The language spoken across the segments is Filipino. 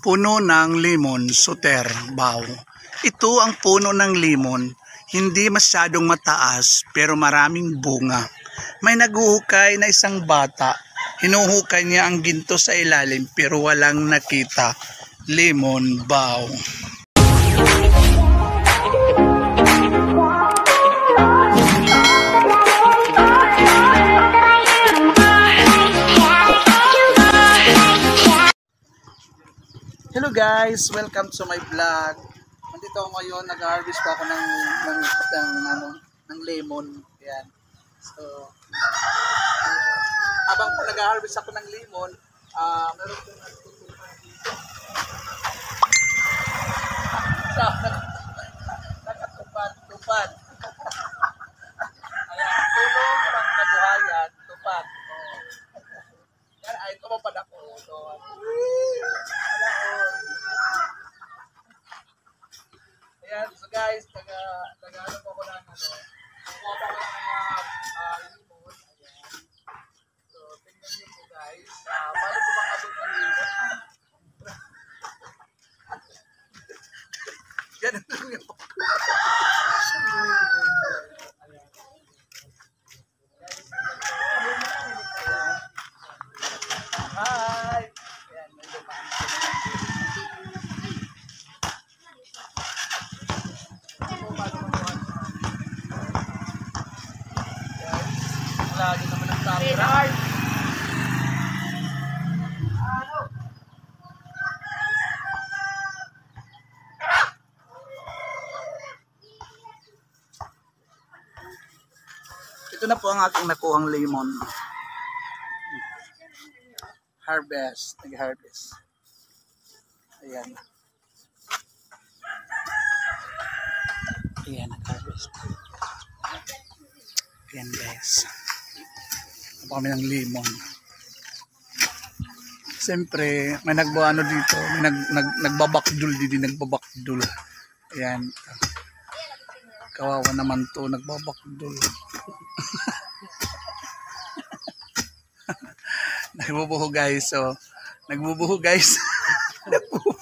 Puno ng limon, Soter, Bao. Ito ang puno ng limon. Hindi masyadong mataas pero maraming bunga. May naguhukay na isang bata. Hinuhukay niya ang ginto sa ilalim pero walang nakita. Limon, Bao. Hello guys, welcome to my vlog. Nandito ako ngayon, nag-harvest pa ako ng lemon. Ayan. So, habang nag-harvest ako ng lemon, meron kong nagtutupan dito. Nakatupad. Ayan, tulong ng kabuhayan, tupad. Yan, ay tumapad ako. Ayan, so guys, nag-ano po ako ng kuha pa ako ng limon. Ayan. So, tingnan nyo po guys. Paano po makabot ng limon? Yan ang limon po. Hi! Ayan, may lumaan. Lagi naman ang camera. Ito na po ang aking nakuhang lemon. Nag-harvest. Ayan. Ayan, nag-harvest. Ayan guys. Ito kami ng lemon. Siyempre, may nagbaano dito. May nagbabakdul dito. Nagbabakdul. Ayan. Kawawa naman to. Nagbabakdul. Nagbubuho guys. So, nagbubuho guys. Nagbubuho.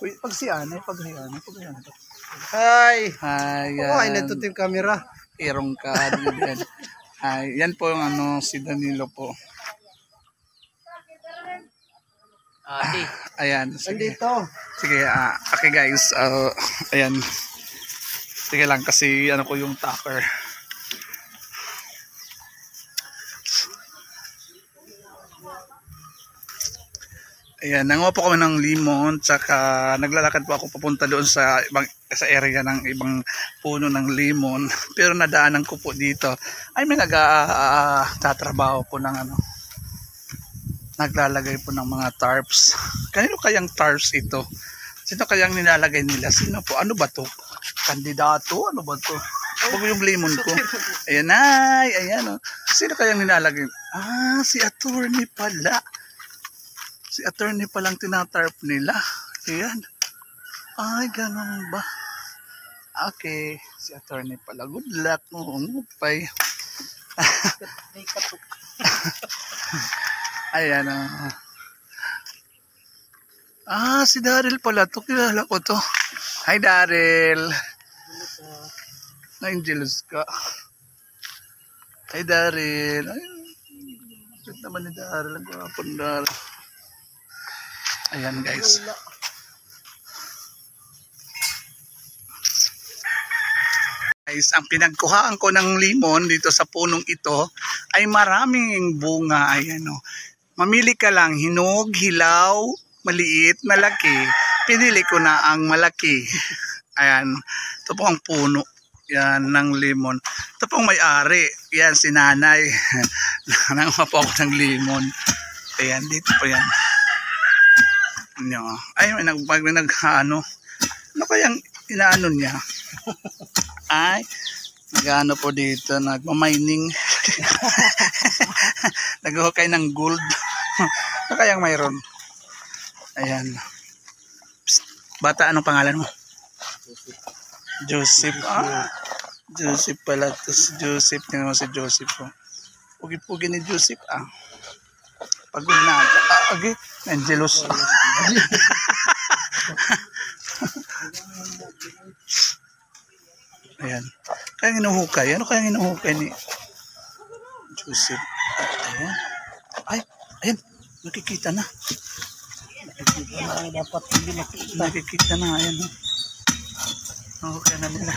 Wait, pagsianay. Hi! Hi! Ay, natutin camera. Irong ka. Hi. Yan po yung si Danilo po. Ayan. Sige. Sige, okay guys. Ayan. Sige lang kasi ko yung tucker. Ayan, nanguha po kami ng limon, tsaka naglalakad po ako papunta doon sa area ng ibang puno ng limon. Pero nadaanan ko po dito, ay may nagtatrabaho po ng naglalagay po ng mga tarps. Kanino kayang tarps ito? Sino kayang nilalagay nila? Sino po? Ano ba to? Kandidato? Ano ba to? Huwag yung lemon ko. Ayan ay, ayan o. Sino kayang nilalagay? Si attorney pala. Si attorney palang tinatarp nila. Ayan. Ay, ganun ba? Okay. Si attorney pala. Good luck. Ngupay. Ayan. Si Daryl pala to. Kilala ko to. Hi, Daryl. Na-angelus ka. Hi, Daryl. Ay, sweet naman ni Daryl. Ang gwapon, Daryl. Ayan guys. Guys, ang pinagkuhaan ko ng limon dito sa punong ito ay maraming bunga. Ayan o. Mamili ka lang, hinog, hilaw, maliit, malaki. Pinili ko na ang malaki. Ayan. Ito po ang puno. Yan ng limon. Ito pong may-ari. Yan si nanay. Nanguha po ako ng limon. Ayan, dito po yan. Ay, may ano kayang inaano niya? Ay, nag-ano po dito, nagmamining. Nag-hukay ng gold. Ano kayang mayroon? Ayan. Psst, bata, anong pangalan mo? Joseph. Joseph pala. Joseph, tingnan mo si Joseph. Pugi-pugi ni Joseph. Pagod na. Agi, Angelos. Ayan. Kaya hinuhukay. Ano kaya hinuhukay ni Joseph? Ayan. Ay, ayan. Nakikita na. Nakikita na ang dapat hindi nakita. Nakikita na. Ayan. Hinuhukay na nila.